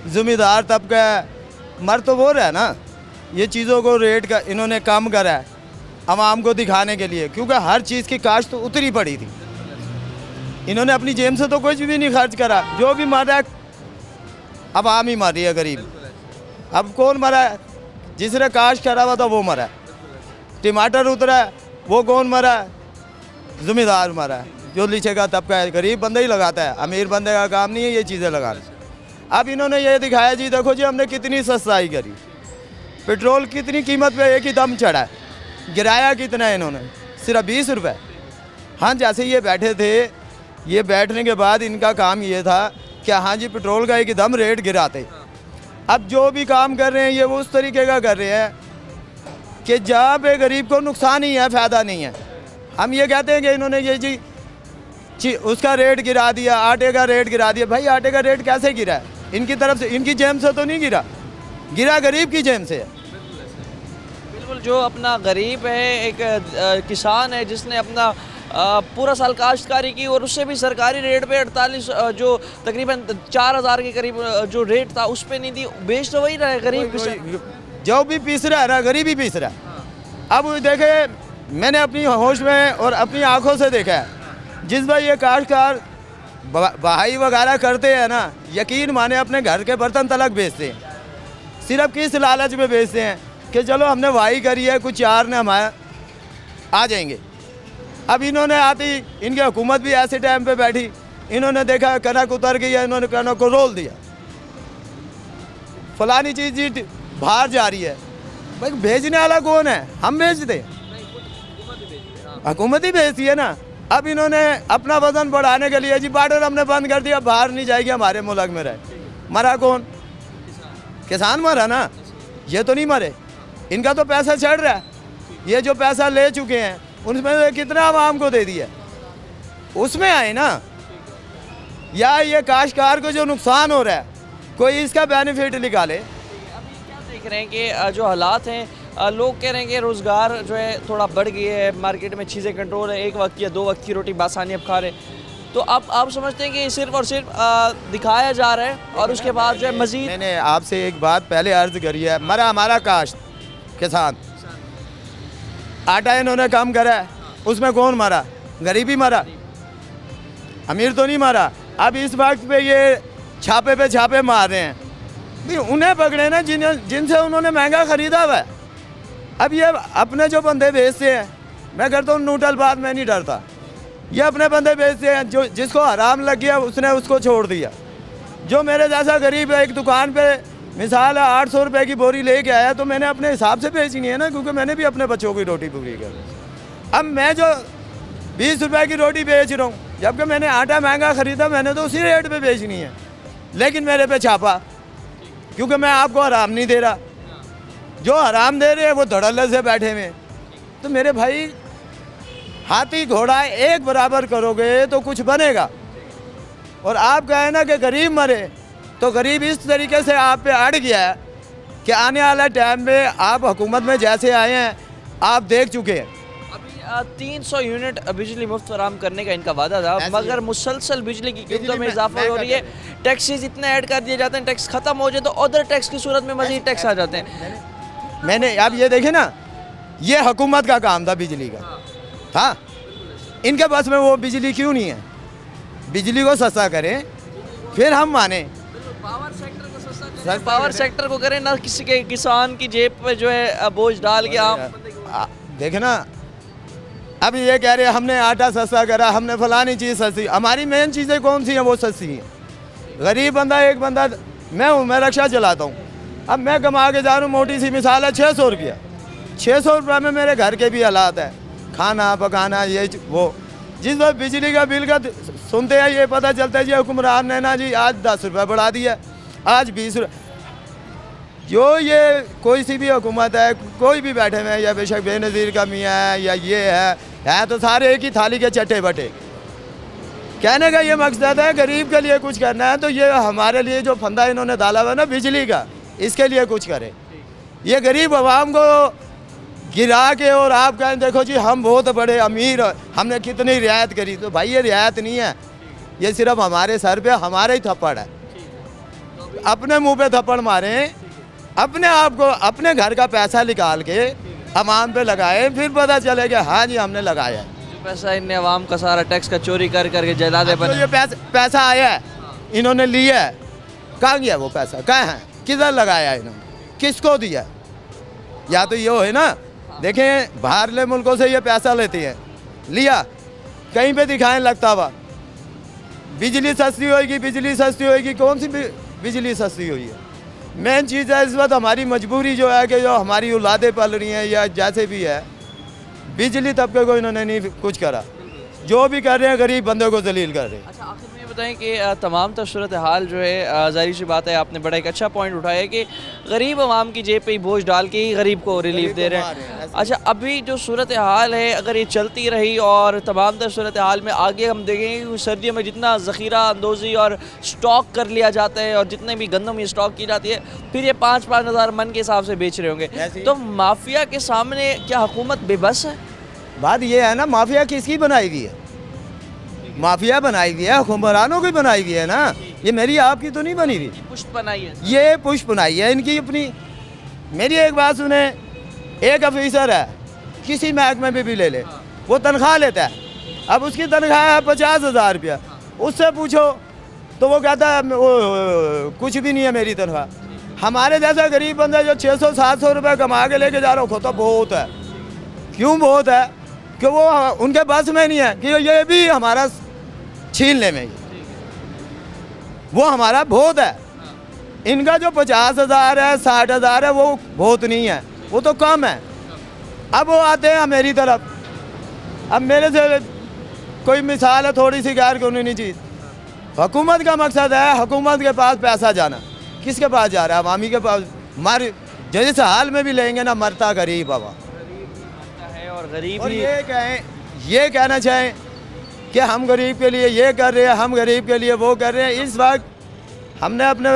Speaker 6: ज़िम्मेदार तबका है, मर तो वो रहा है ना, ये चीज़ों को रेट का इन्होंने कम करा है आवाम को दिखाने के लिए, क्योंकि हर चीज़ की काश्त तो उतरी पड़ी थी। इन्होंने अपनी जेब से तो कुछ भी नहीं खर्च करा, जो भी मर रहा है आवाम ही मर रही है, गरीब। अब कौन मरा है? जिसने काश्त करा हुआ था वो मरा है, टमाटर उतरा है वो कौन मरा है? ज़िम्मेदार मरा है, जो लीचेगा तबका है, गरीब बंदा ही लगाता है, अमीर बंदे का काम नहीं है ये चीज़ें लगाना। अब इन्होंने ये दिखाया जी, देखो जी हमने कितनी सस्ताई करी, पेट्रोल कितनी कीमत पे एक ही दम चढ़ा है, गिराया कितना है इन्होंने, सिर्फ 20 रुपये। हाँ, जैसे ये बैठे थे, ये बैठने के बाद इनका काम ये था कि हाँ जी पेट्रोल का एक दम रेट गिराते। अब जो भी काम कर रहे हैं ये वो उस तरीके का कर रहे हैं कि जहाँ पे गरीब को नुकसान ही है, फ़ायदा नहीं है। हम ये कहते हैं कि इन्होंने ये जी उसका रेट गिरा दिया, आटे का रेट गिरा दिया। भाई आटे का रेट कैसे गिरा है? इनकी तरफ से, इनकी जेब से तो नहीं गिरा, गिरा गरीब की जेब से है।
Speaker 1: बिल्कुल, जो अपना गरीब है, एक किसान है जिसने अपना पूरा साल काश्तकारी की और उससे भी सरकारी रेट पे 48 जो तकरीबन 4000 के करीब जो रेट था उस पे नहीं दी, बेच तो वही रहा है गरीब किसान।
Speaker 6: जो भी पीस रहा है ना, गरीब ही पीस रहा है। अब देखे, मैंने अपनी होश में और अपनी आंखों से देखा है, जिस भाई ये काश्तकार बहाई वगैरह करते हैं ना, यकीन माने अपने घर के बर्तन तलक बेचते हैं। सिर्फ किस लालच में बेचते हैं कि चलो हमने वाही करी है, कुछ यार ने हमारा आ जाएंगे। अब इन्होंने आती, इनकी हुकूमत भी ऐसे टाइम पे बैठी, इन्होंने देखा कनक उतर गई है, इन्होंने कनक को रोल दिया, फलानी चीज़ जी बाहर जा रही है। भाई भेजने वाला कौन है? हम भेजते, हुकूमत ही भेजती है ना। अब इन्होंने अपना वजन बढ़ाने के लिए जी बॉर्डर हमने बंद कर दिया, बाहर नहीं जाएगी हमारे मुल्क में रहे। मरा कौन? किसान मरा ना, ये तो नहीं मरे। इनका तो पैसा चढ़ रहा है, ये जो पैसा ले चुके हैं उसमें से कितना आवाम को दे दिया, उसमें आए ना। या ये काश्तकार को जो नुकसान हो रहा है कोई इसका बेनिफिट निकाले।
Speaker 1: क्या देख रहे हैं कि जो हालात हैं, लोग कह रहे हैं कि रोज़गार जो है थोड़ा बढ़ गई है, मार्केट में चीज़ें कंट्रोल है, एक वक्त या 2 वक्त की रोटी बासानी अब खा रहे हैं। तो अब आप समझते हैं कि सिर्फ और सिर्फ दिखाया जा रहा है और उसके बाद जो है मज़ीद।
Speaker 6: मैंने आपसे एक बात पहले अर्ज करी है, मरा हमारा काश्त किसान, आटा इन्होंने कम करा है, उसमें कौन मरा? गरीबी मरा, अमीर तो नहीं मरा। अब इस वक्त पे ये छापे पे छापे मार रहे हैं, भाई उन्हें पकड़े ना जिनसे उन्होंने महंगा ख़रीदा हुआ है। अब ये अपने जो बंदे बेचते हैं, मैं करता हूँ नूटल बात, मैं नहीं डरता, ये अपने बंदे बेचते हैं, जो जिसको हराम लग गया उसने उसको छोड़ दिया। जो मेरे जैसा गरीब है, एक दुकान पे मिसाल है 800 रुपये की बोरी लेके आया, तो मैंने अपने हिसाब से बेचनी है ना, क्योंकि मैंने भी अपने बच्चों की रोटी पूरी कर। अब मैं जो 20 रुपये की रोटी बेच रहा हूँ, जबकि मैंने आटा महंगा ख़रीदा, मैंने तो उसी रेट पे बेचनी है, लेकिन मेरे पे छापा, क्योंकि मैं आपको हराम नहीं दे रहा। जो हराम दे रहे हैं वो धड़ल्ले से बैठे हुए। तो मेरे भाई, हाथी घोड़ा एक बराबर करोगे तो कुछ बनेगा। और आप कहें ना कि गरीब मरे, तो गरीब इस तरीके से आप पे अड़ गया है कि आने वाला टाइम में आप हुकूमत में जैसे आए हैं आप देख चुके हैं।
Speaker 1: अभी 300 यूनिट बिजली मुफ्त फराम करने का इनका वादा था, मगर मुसलसल बिजली की कीमतों में इजाफा हो रही है। टैक्सेस इतने ऐड कर दिए जाते हैं, टैक्स ख़त्म हो जाए तो अदर टैक्स की सूरत में मज़ीद टैक्स आ जाते हैं।
Speaker 6: मैंने अब ये देखे ना, ये हुकूमत का काम था बिजली का, हाँ, इनके पास में वो बिजली क्यों नहीं है? बिजली को सस्ता करें फिर हम माने।
Speaker 1: पावर सेक्टर को करें ना, किसी के किसान की जेब पे जो है बोझ डाल के आप
Speaker 6: देखे ना। अब ये कह रहे हैं हमने आटा सस्ता करा, हमने फलानी चीज़ सस्ती। हमारी मेन चीज़ें कौन सी हैं? वो सस्ती हैं। गरीब बंदा, एक बंदा, मैं हूँ, मैं रिक्शा चलाता हूँ, अब मैं कमा के जा रहा हूँ, मोटी सी मिसाल है 600 रुपया। 600 रुपये में मेरे घर के भी हालात है, खाना पकाना ये वो। जिस वक्त बिजली का बिल का सुनते हैं ये पता चलता है जी हुक्मरान ने ना जी आज 10 रुपये बढ़ा दिया, आज 20 रुपये। जो ये कोई सी भी हुकूमत है, कोई भी बैठे हुए हैं, या बेशक बेनज़ीर का मियाँ है या ये है तो सारे एक ही थाली के चट्टे बटे। कहने का ये मकसद है गरीब के लिए कुछ करना है, तो ये हमारे लिए जो फंदा इन्होंने डाला हुआ है ना बिजली का, इसके लिए कुछ करें। ये गरीब आवाम को गिरा के और आप कहें देखो जी हम बहुत बड़े अमीर, हमने कितनी रियायत करी, तो भाई ये रियायत नहीं है, ये सिर्फ हमारे सर पे हमारे ही थप्पड़ है। अपने मुंह पे थप्पड़ मारें, अपने आप को, अपने घर का पैसा निकाल के अवाम पे लगाए, फिर पता चलेगा हाँ जी हमने लगाया है।
Speaker 1: जो पैसा इनने अवाम का सारा टैक्स का चोरी कर करके जलादे
Speaker 6: तो
Speaker 1: बने।
Speaker 6: ये पैसा आया है, इन्होंने लिया है, कहाँ गया वो पैसा? कहाँ है? किधर लगाया है इन्होंने? किसको दिया? या तो ये है ना, देखें बाहरले मुल्कों से ये पैसा लेती हैं, लिया कहीं पे दिखाएं लगता हुआ बिजली सस्ती होएगी, बिजली सस्ती होएगी। कौन सी बिजली सस्ती हुई है। मेन चीज़ है इस वक्त हमारी मजबूरी जो है कि जो हमारी औलादें पल रही हैं या जैसे भी है, बिजली तबके को इन्होंने नहीं कुछ करा, जो भी कर रहे हैं गरीब बंदे को जलील कर रहे हैं।
Speaker 1: अच्छा, आखिर में ये बताएं कि तमाम तो सूरत हाल जो है, ज़ाहिर सी बात है, आपने बड़ा एक अच्छा पॉइंट उठाया कि गरीब आवाम की जेब पे ही बोझ डाल के ही गरीब को रिलीफ दे रहे हैं। अच्छा, अभी जो सूरत हाल है अगर ये चलती रही और तमाम तो सूरत हाल में आगे हम देखेंगे कि सर्दियों में जितना ज़ख़ीरा अंदोज़ी और स्टॉक कर लिया जाता है और जितने भी गंदम ये स्टॉक की जाती है, फिर ये 5-5 हज़ार मन के हिसाब से बेच रहे होंगे। तो माफिया के सामने क्या हुकूमत बेबस है?
Speaker 6: बात ये है ना, माफिया किसकी बनाई हुई है? माफिया बनाई हुई है, हुक्मरानों की बनाई हुई है ना, ये मेरी आपकी तो नहीं बनी हुई।
Speaker 1: पुष्ट बनाई है,
Speaker 6: ये पुष्प बनाई है इनकी अपनी। मेरी एक बात सुने, एक ऑफिसर है किसी महकमे में भी ले ले, वो तनख्वाह लेता है, अब उसकी तनख्वाह है 50,000 रुपया, उससे पूछो तो वो कहता है वो कुछ भी नहीं है मेरी तनख्वाह। हमारे जैसा गरीब बंदा जो 600-700 रुपये कमा के लेके जा रहा हो तो बहुत है। क्यों बहुत है? कि वो उनके बस में नहीं है कि ये भी हमारा छीन ले में, वो हमारा बहुत है। इनका जो 50,000 है 60,000 है वो बहुत नहीं है, वो तो कम है। अब वो आते हैं मेरी तरफ, अब मेरे से कोई मिसाल है थोड़ी सी गैर कानूनी चीज़, हुकूमत का मकसद है हुकूमत के पास पैसा जाना, किसके पास जा रहा है? अवामी के पास। मर जिस हाल में भी लेंगे ना, मरता गरीब आवा
Speaker 1: है और गरीब
Speaker 6: और
Speaker 1: ही
Speaker 6: ये कहना चाहें कि हम गरीब के लिए ये कर रहे हैं, हम गरीब के लिए वो कर रहे हैं। इस वक्त हमने अपने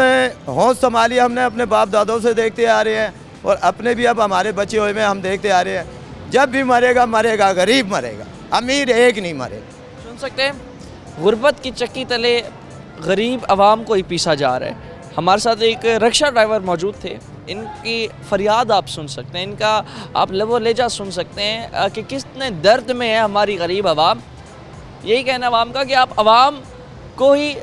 Speaker 6: होश संभाली, हमने अपने बाप दादों से देखते आ रहे हैं और अपने भी अब हमारे बच्चे हुए में हम देखते आ रहे हैं, जब भी मरेगा मरेगा गरीब मरेगा, अमीर एक नहीं मरेगा।
Speaker 1: सुन सकते हैं, गुर्बत की चक्की तले गरीब आवाम को ही पीसा जा रहा है। हमारे साथ एक रिक्शा ड्राइवर मौजूद थे, इनकी फरियाद आप सुन सकते हैं, इनका आप लबो लेजा सुन सकते हैं कि कितने दर्द में है हमारी गरीब आवाम। यही कहना आवाम का कि आप आवाम को ही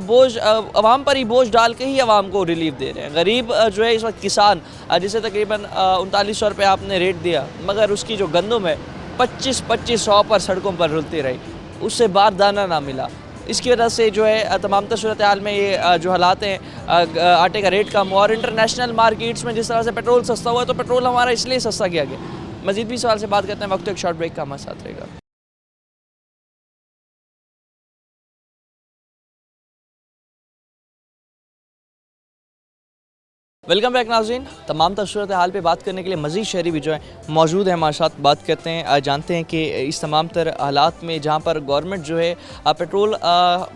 Speaker 1: बोझ, आवाम पर ही बोझ डाल के ही आवाम को रिलीफ दे रहे हैं। गरीब जो है इस वक्त किसान, जिसे तकरीबन 3900 रुपये आपने रेट दिया, मगर उसकी जो गंदम है 2500 पर सड़कों पर रुलती रही, उससे बार दाना ना मिला। इसकी वजह से जो है तमाम सूरत हाल में ये जो हालात हैं, आटे का रेट कम हुआ और इंटरनेशनल मार्केट्स में जिस तरह से पेट्रोल सस्ता हुआ, तो पेट्रोल हमारा इसलिए सस्ता किया गया। मज़ीद भी सवाल से बात करते हैं, वक्त एक शॉर्ट ब्रेक का हमारे साथ रहेगा। वेलकम बैक नाज़रीन। तमाम सूरत हाल पे बात करने के लिए मज़ीद शहरी भी जो है मौजूद है हमारे साथ। बात करते हैं, जानते हैं कि इस तमाम तर हालात में जहाँ पर गवर्नमेंट जो है पेट्रोल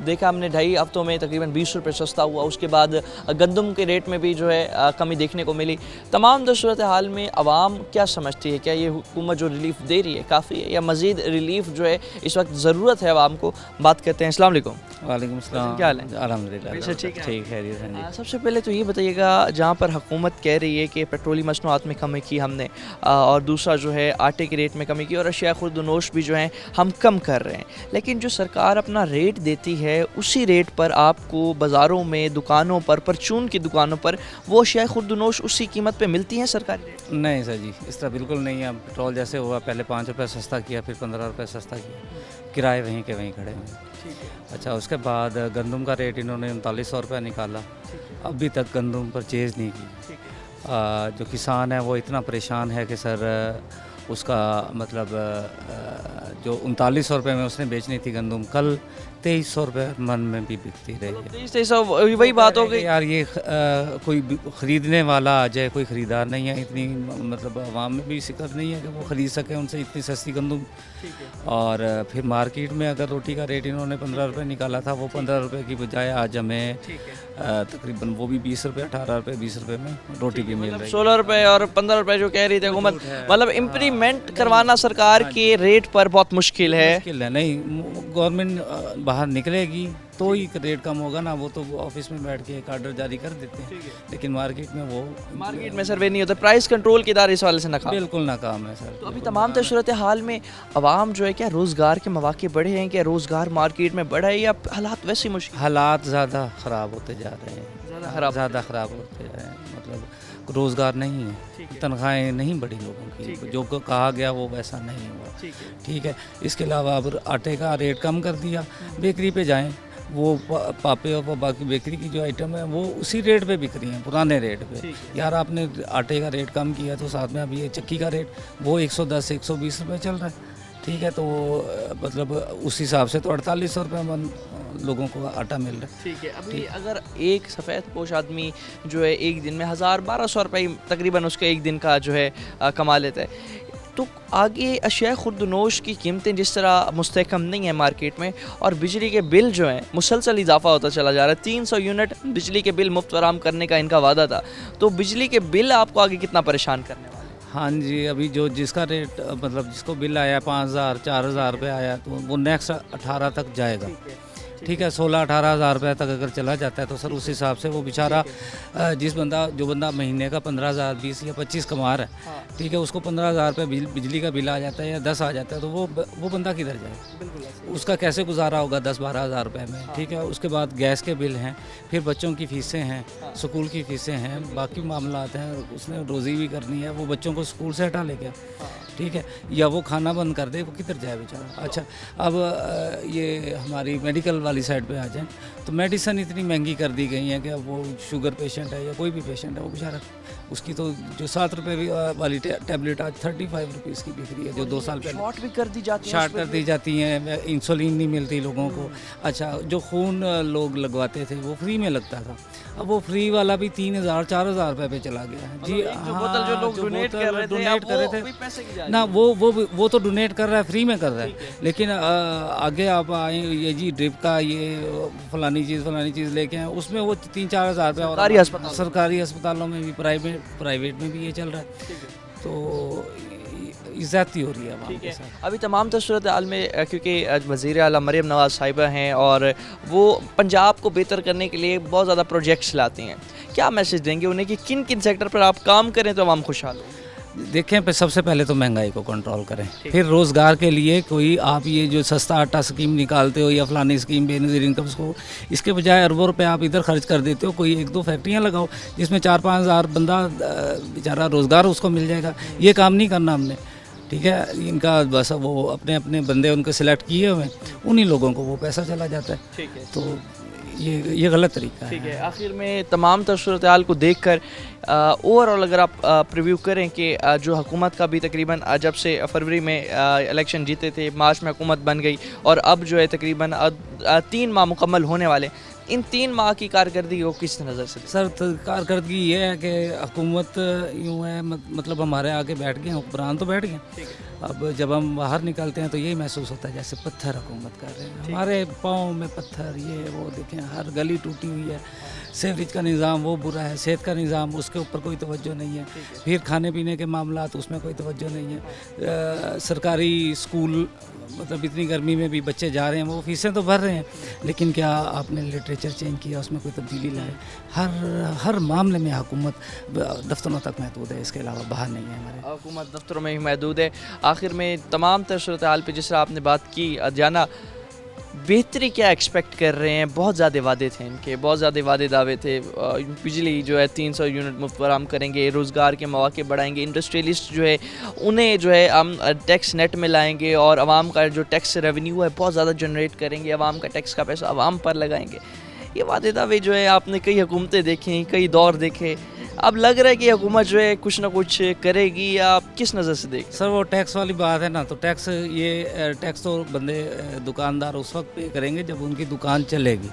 Speaker 1: देखा हमने 2.5 हफ्तों में तकरीबन 20 रुपये सस्ता हुआ, उसके बाद गंदम के रेट में भी जो है कमी देखने को मिली। तमाम सूरत हाल में आवाम क्या समझती है, क्या ये हुकूमत जो रिलीफ दे रही है काफ़ी है या मज़ीद रिलीफ जो है इस वक्त ज़रूरत है आवाम को? बात करते हैं। अस्सलाम वालेकुम।
Speaker 7: वालेकुम सलाम।
Speaker 1: क्या हाल है?
Speaker 7: अल्हम्दुलिल्लाह
Speaker 1: ठीक है।
Speaker 7: ठीक है जी।
Speaker 1: सबसे पहले तो ये बताइएगा, जहाँ पर हुकूमत कह रही है कि पेट्रोली मसनूआत में कमी की हमने, और दूसरा जो है आटे के रेट में कमी की और अशिया खुर्दनोश भी जो है हम कम कर रहे हैं, लेकिन जो सरकार अपना रेट देती है उसी रेट पर आपको बाज़ारों में, दुकानों पर, परचून की दुकानों पर वो अशिया खुर्दनोश उसी कीमत पर मिलती हैं सरकारी रेट?
Speaker 7: नहीं सर जी, इस तरह बिल्कुल नहीं है। पेट्रोल जैसे हुआ, पहले 5 रुपये सस्ता किया, फिर 15 रुपये सस्ता किया, किराए वहीं के वहीं खड़े हैं। अच्छा, उसके बाद गंदम का रेट इन्होंने 3900 रुपये निकाला, अभी तक गंदम परचेज़ नहीं की। जो किसान है वो इतना परेशान है कि सर उसका मतलब जो 3900 रुपये में उसने बेचनी थी गंदम, कल 2300 रुपये मन में भी बिकती रही है।
Speaker 1: 2300 वही बात हो गई
Speaker 7: यार, ये कोई ख़रीदने वाला आ जाए, कोई ख़रीदार नहीं है, इतनी मतलब आवाम में भी शिकत नहीं है कि वो ख़रीद सके उनसे इतनी सस्ती गंदम। और फिर मार्केट में अगर रोटी का रेट इन्होंने 15 रुपये निकाला था, वो 15 रुपये की बजाय आज हमें तकरीबन वो भी 20 रुपये, 18 रुपये, 20 रुपये में रोटी भी मिल रही है।
Speaker 1: 16 रुपये और 15 रुपये जो कह रही थी हुकूमत, मतलब इम्प्लीमेंट करवाना सरकार के रेट पर बहुत मुश्किल है।
Speaker 7: मुश्किल है, नहीं गवर्नमेंट बाहर निकलेगी तो ही रेट कम होगा ना। वो तो ऑफिस में बैठ के एक आर्डर जारी कर देते हैं, लेकिन मार्केट में वो
Speaker 1: मार्केट में सर्वे नहीं होता। प्राइस कंट्रोल के इदारे इस वाले से नाकाम,
Speaker 7: बिल्कुल नाकाम है सर।
Speaker 1: तो अभी तमाम सूरत हाल में आवाम जो है, क्या रोज़गार के मौके बढ़े हैं, क्या रोज़गार मार्केट में बढ़ा है, या हालात वैसे मुश्किल?
Speaker 7: हालात ज़्यादा ख़राब होते जा रहे हैं,
Speaker 1: ज़्यादा
Speaker 7: ख़राब होते जा रहे हैं। मतलब रोज़गार नहीं है, तनख्वाहें नहीं बढ़ी लोगों की, जो कहा गया वो वैसा नहीं हुआ। ठीक है, इसके अलावा अब आटे का रेट कम कर दिया। बेकरी पे जाएं, वो पापे और पापा की बेकरी की जो आइटम है वो उसी रेट पे बिक रही हैं, पुराने रेट पे। यार आपने आटे का रेट कम किया तो साथ में अभी ये चक्की का रेट वो 110 120 रुपये चल रहा है, ठीक है। तो मतलब उस हिसाब से तो 4800 रुपये मन लोगों को आटा मिल रहा है।
Speaker 1: ठीक है। अभी अगर एक सफ़ेद पोश आदमी जो है एक दिन में 1000-1200 रुपये तकरीबन उसका एक दिन का जो है कमा लेता है, तो आगे अशिया खुर्दनोश की कीमतें जिस तरह मुस्तहकम नहीं है मार्केट में, और बिजली के बिल जो हैं मुसलसल इजाफा होता चला जा रहा है। 300 यूनिट बिजली के बिल मुफ्त फराहम करने का इनका वादा था, तो बिजली के बिल आपको आगे कितना परेशान करने वाले?
Speaker 7: हाँ जी, अभी जो जिसका रेट मतलब जिसको बिल आया 5000 4000 रुपये आया तो वो नेक्स्ट 18 तक जाएगा, ठीक है। 16-18 हज़ार रुपये तक अगर चला जाता है तो सर उस हिसाब से वो बेचारा जो बंदा महीने का 15,000 20 या 25 कमा रहा है, ठीक है, उसको 15,000 रुपये बिजली का बिल आ जाता है या 10 आ जाता है, तो वो बंदा किधर जाए? उसका कैसे गुजारा होगा 10-12 हज़ार रुपये में, ठीक है। उसके बाद गैस के बिल हैं, फिर बच्चों की फ़ीसें हैं, स्कूल की फ़ीसें हैं, बाकी मामलात हैं, उसने रोज़ी भी करनी है, वो बच्चों को स्कूल से हटा ले गया, ठीक है, या वो खाना बंद कर दे, वो किधर जाए बेचारा। अच्छा, अब ये हमारी मेडिकल वाली साइड पे आ जाएं तो मेडिसिन इतनी महंगी कर दी गई हैं कि अब वो शुगर पेशेंट है या कोई भी पेशेंट है, वो बेचारा उसकी तो जो 7 रुपये वाली टैबलेट आज 35 रुपीज़ की बिक रही है, जो 2 साल पहले
Speaker 1: शॉर्ट भी कर दी जाती है,
Speaker 7: शार्ट कर दी जाती हैं, इंसुलिन नहीं मिलती लोगों को। अच्छा, जो खून लोग लगवाते थे वो फ्री में लगता था, अब वो फ्री वाला भी 3000-4000 रुपये पे चला गया है जी।
Speaker 1: जो बोतल जो लोग डोनेट कर रहे थे
Speaker 7: ना, वो तो डोनेट कर रहा है, फ्री में कर रहा है, लेकिन आगे आप आए ये जी ड्रिप का ये फलानी चीज़ लेके आए, उसमें वो 3-4 हज़ार रुपये सरकारी अस्पतालों में भी प्राइवेट में भी ये चल रहा है, तो इज्जती हो रही है वहाँ के साथ।
Speaker 1: अभी तमाम सूरत हाल में क्योंकि वज़ीर आला मरियम नवाज़ साहिबा हैं और वो पंजाब को बेहतर करने के लिए बहुत ज़्यादा प्रोजेक्ट्स लाती हैं, क्या मैसेज देंगे उन्हें कि किन किन सेक्टर पर आप काम करें तो आवाम खुशहाल हो?
Speaker 7: देखें, पे सबसे पहले तो महंगाई को कंट्रोल करें, फिर रोज़गार के लिए कोई आप ये जो सस्ता आटा स्कीम निकालते हो या फलानी स्कीम बेनज़ीर इनकम को, इसके बजाय अरबों रुपए आप इधर खर्च कर देते हो, कोई 1-2 फैक्ट्रियाँ लगाओ जिसमें 4-5 हज़ार बंदा बेचारा रोज़गार उसको मिल जाएगा। ये काम नहीं करना हमने, ठीक है। इनका बस वो अपने अपने बंदे उनको सिलेक्ट किए हुए, उन्हीं लोगों को वो पैसा चला जाता है, ठीक है। तो ये गलत तरीका है। ठीक
Speaker 1: है। आखिर में तमाम सूरत हाल को देख कर ओवरऑल अगर आप प्रीव्यू करें कि जो हुकूमत का भी तकरीबन जब से फरवरी में इलेक्शन जीते थे, मार्च में हुकूमत बन गई और अब जो है तकरीबन 3 माह मुकम्मल होने वाले, इन 3 माह की कारकर्दगी को किस नज़र से?
Speaker 7: सर, कारकर्दगी ये है कि हुकूमत यूँ है, मतलब हमारे आगे बैठ गए, हुक्मरान तो बैठ गए, अब जब हम बाहर निकलते हैं तो यही महसूस होता है जैसे पत्थर हुकूमत कर रहे हैं, हमारे पाँव में पत्थर, ये वो देखें, हर गली टूटी हुई है, सेवरेज का निज़ाम वो बुरा है, सेहत का निज़ाम उसके ऊपर कोई तवज्जो नहीं है, फिर खाने पीने के मामलात उसमें कोई तवज्जो नहीं है, सरकारी स्कूल मतलब इतनी गर्मी में भी बच्चे जा रहे हैं, वो फीसें तो भर रहे हैं, लेकिन क्या आपने लिटरेचर चेंज किया, उसमें कोई तब्दीली लाए? हर मामले में हुकूमत दफ्तरों तक महदूद है, इसके अलावा बाहर नहीं है। हमारे
Speaker 1: हुकूमत दफ्तरों में ही महदूद है। आखिर में तमाम सूरत हाल पे जिस तरह आपने बात की, जाना बेहतरी क्या एक्सपेक्ट कर रहे हैं? बहुत ज़्यादा वादे थे इनके, बहुत ज़्यादा वादे दावे थे, बिजली जो है 300 यूनिट मुफ्त फराहम करेंगे, रोज़गार के मौके बढ़ाएंगे, इंडस्ट्रियलिस्ट जो है उन्हें जो है हम टैक्स नेट में लाएंगे और आवाम का जो टैक्स रेवेन्यू है बहुत ज़्यादा जनरेट करेंगे, आवाम का टैक्स का पैसा आवाम पर लगाएंगे। ये वादे दावे जो है आपने कई हुकूमतें देखी, कई दौर देखे, अब लग रहा है कि हुकूमत जो है कुछ ना कुछ करेगी, या आप किस नज़र से देख?
Speaker 7: सर, वो टैक्स वाली बात है ना, तो टैक्स तो बंदे दुकानदार उस वक्त पे करेंगे जब उनकी दुकान चलेगी।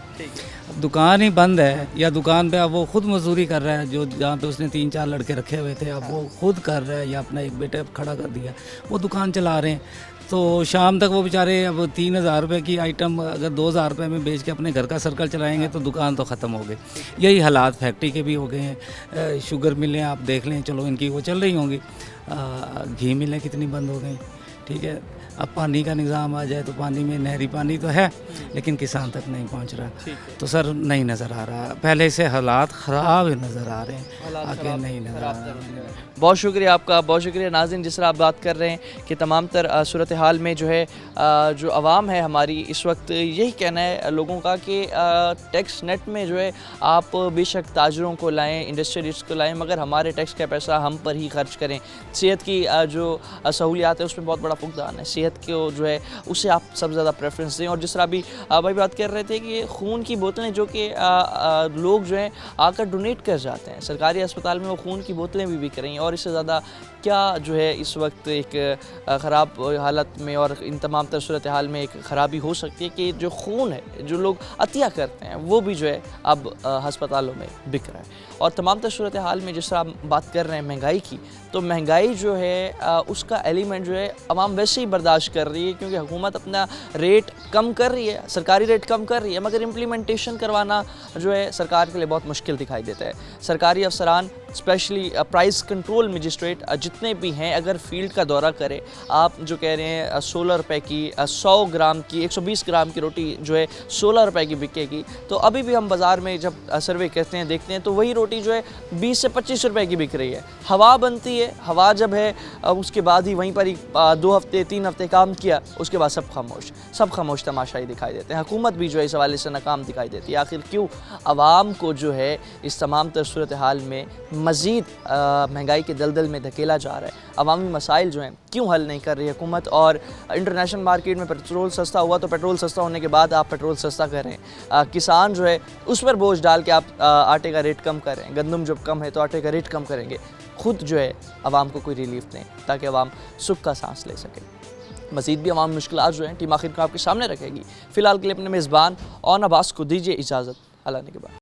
Speaker 7: अब दुकान ही बंद है या दुकान पे अब वो खुद मजदूरी कर रहा है, जो जहाँ पे उसने 3-4 लड़के रखे हुए थे अब वो खुद कर रहा है या अपना एक बेटे खड़ा कर दिया, वो दुकान चला रहे हैं, तो शाम तक वो बेचारे अब 3000 रुपये की आइटम अगर 2000 रुपये में बेच के अपने घर का सर्कल चलाएंगे तो दुकान तो ख़त्म हो गई। यही हालात फैक्ट्री के भी हो गए हैं। शुगर मिलें आप देख लें, चलो इनकी वो चल रही होंगी, घी मिलें कितनी बंद हो गई, ठीक है। अब पानी का निज़ाम आ जाए तो पानी में नहरी पानी तो है लेकिन किसान तक नहीं पहुंच रहा, तो सर नहीं नज़र आ रहा, पहले से हालात ख़राब नज़र आ रहे हैं, आगे नहीं नज़र आ रहा।
Speaker 1: बहुत शुक्रिया आपका, बहुत शुक्रिया नाज़रीन। जिस तरह आप बात कर रहे हैं कि तमाम सूरत हाल में जो है जो आवाम है हमारी, इस वक्त यही कहना है लोगों का कि टैक्स नेट में जो है आप बेशक ताजरों को लाएँ, इंडस्ट्रियलिस्ट को लाएँ, मगर हमारे टैक्स का पैसा हम पर ही खर्च करें। सेहत की जो सहूलियात है उसमें बहुत बड़ा बड़ा फुकदान है, सेहत को जो है उसे आप सबसे ज़्यादा प्रेफरेंस दें। और जिस तरह अभी भाई बात कर रहे थे कि खून की बोतलें जो कि लोग जो हैं आकर डोनेट कर जाते हैं, सरकारी अस्पताल में वो खून की बोतलें भी बिक रही हैं। और इससे ज़्यादा क्या जो है इस वक्त एक ख़राब हालत में और इन तमाम तर सूरत हाल में एक ख़राबी हो सकती है कि जो खून है जो लोग अतिया करते हैं वो भी जो है अब हस्पतालों में बिक रहा है। और तमाम तर सूरत हाल में जिस तरह आप बात कर रहे हैं महंगाई की, तो महंगाई जो है उसका एलिमेंट जो है अवाम वैसे ही बर्दाश्त कर रही है, क्योंकि हुकूमत अपना रेट कम कर रही है, सरकारी रेट कम कर रही है, मगर इम्प्लीमेंटेशन करवाना जो है सरकार के लिए बहुत मुश्किल दिखाई देता है। सरकारी अफसरान स्पेशली प्राइस कंट्रोल मजिस्ट्रेट जितने भी हैं, अगर फील्ड का दौरा करें, आप जो कह रहे हैं 16 रुपए की 100 ग्राम की 120 ग्राम की रोटी जो है 16 रुपए की बिकेगी, तो अभी भी हम बाज़ार में जब सर्वे करते हैं देखते हैं तो वही रोटी जो है 20 से 25 रुपए की बिक रही है। हवा बनती है, हवा जब है उसके बाद ही वहीं पर ही 2 हफ्ते 3 हफ्ते काम किया, उसके बाद सब खामोश तमाशाई दिखाई देते हैं। हुकूमत भी जो है इस हवाले से नाकाम दिखाई देती है। आखिर क्यों आवाम को जो है इस तमाम तर सूरत हाल में मज़ीद महंगाई के दलदल में धकेला जा रहा है? अवामी मसाइल जो हैं क्यों हल नहीं कर रही है हुकूमत? और इंटरनेशनल मार्केट में पेट्रोल सस्ता हुआ तो पेट्रोल सस्ता होने के बाद आप पेट्रोल सस्ता करें, किसान जो है उस पर बोझ डाल के आप आटे का रेट कम करें, गंदम जब कम है तो आटे का रेट कम करेंगे, खुद जो है आवाम को कोई रिलीफ दें ताकि आवाम सुख का सांस ले सके। मज़ीद भी अवामी मुश्किलात जो हैं टीम आखिर को आपके सामने रखेगी। फ़िलहाल के लिए अपने मेज़बान और अब्बास को दीजिए इजाज़त। अल्लाह ने के बाद।